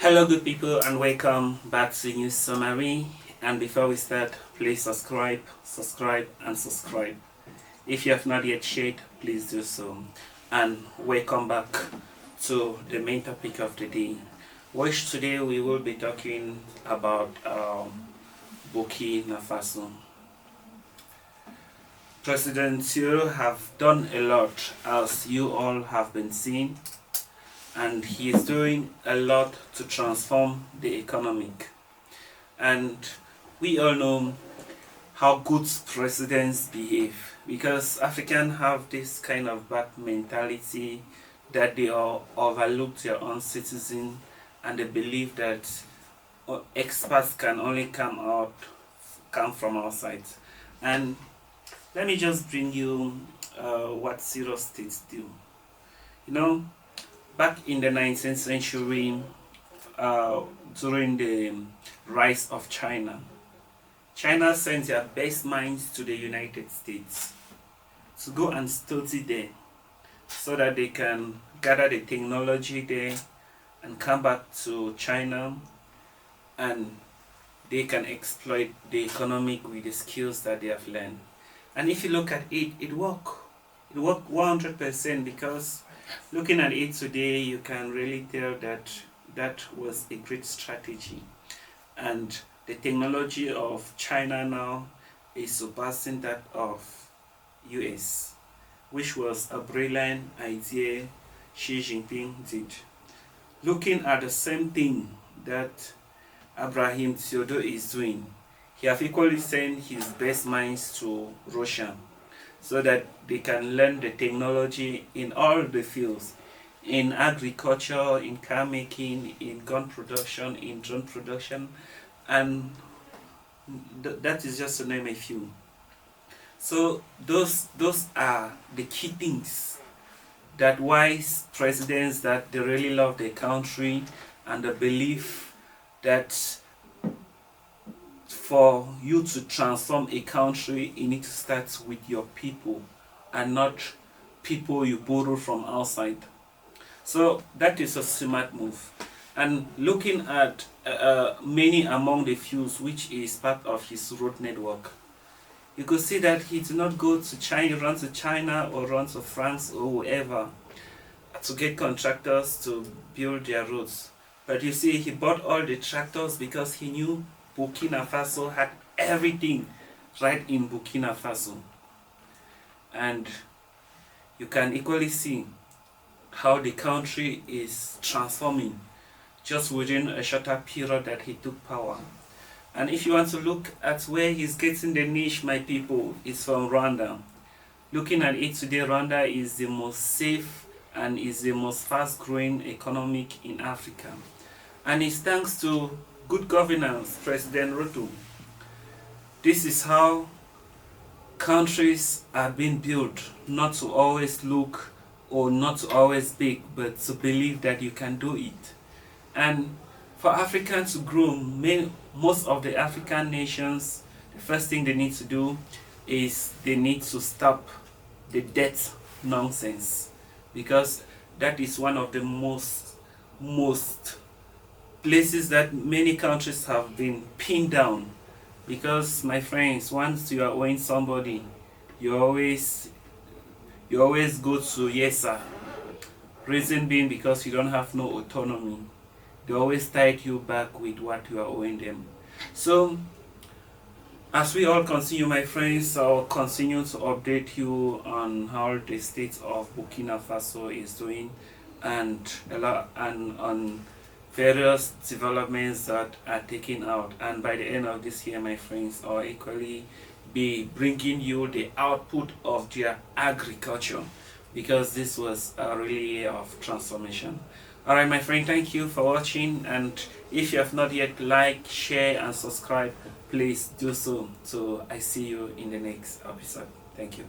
Hello good people and welcome back to news summary. And before we start, please subscribe and subscribe. If you have not yet shared, please do so. And welcome back to the main topic of the day, which today we will be talking about Burkina Faso. President Cyril have done a lot, as you all have been seeing, and he is doing a lot to transform the economic. And we all know how good presidents behave, because Africans have this kind of bad mentality that they overlook their own citizens, and they believe that experts can only come from outside. And let me just bring you what Cyril states do. Back in the 19th century, during the rise of China sent their best minds to the United States to go and study there, so that they can gather the technology there and come back to China, and they can exploit the economic with the skills that they have learned. And if you look at it, it worked 100%, because looking at it today, you can really tell that that was a great strategy. And the technology of China now is surpassing that of US, which was a brilliant idea Xi Jinping did. Looking at the same thing that Abraham Theodore is doing, he have equally sent his best minds to Russia, so that they can learn the technology in all the fields, in agriculture, in car making, in gun production, in drone production, and that is just to name a few. So those are the key things that wise presidents, that they really love their country, and the belief that for you to transform a country, you need to start with your people and not people you borrow from outside. So that is a smart move. And looking at many among the fews, which is part of his road network, you could see that he did not go to China, run to China or run to France or whoever to get contractors to build their roads. But you see, he bought all the tractors because he knew Burkina Faso had everything right in Burkina Faso. And you can equally see how the country is transforming just within a shorter period that he took power. And if you want to look at where he's getting the niche, my people, is from Rwanda. Looking at it today, Rwanda is the most safe and is the most fast-growing economic in Africa. And it's thanks to good governance, President Ruto. This is how countries are being built, not to always look or not to always beg, but to believe that you can do it. And for Africans to grow, most of the African nations, the first thing they need to do is they need to stop the debt nonsense, because that is one of the most places that many countries have been pinned down. Because, my friends, once you are owing somebody, you always go to yes sir. Reason being, because you don't have no autonomy. They always tie you back with what you are owing them. So as we all continue, my friends, I'll continue to update you on how the state of Burkina Faso is doing, and on various developments that are taken out. And by the end of this year, my friends, I'll equally be bringing you the output of their agriculture, because this was a really year of transformation. Alright, my friend, thank you for watching, and if you have not yet liked, share and subscribe, please do so. So I see you in the next episode. Thank you.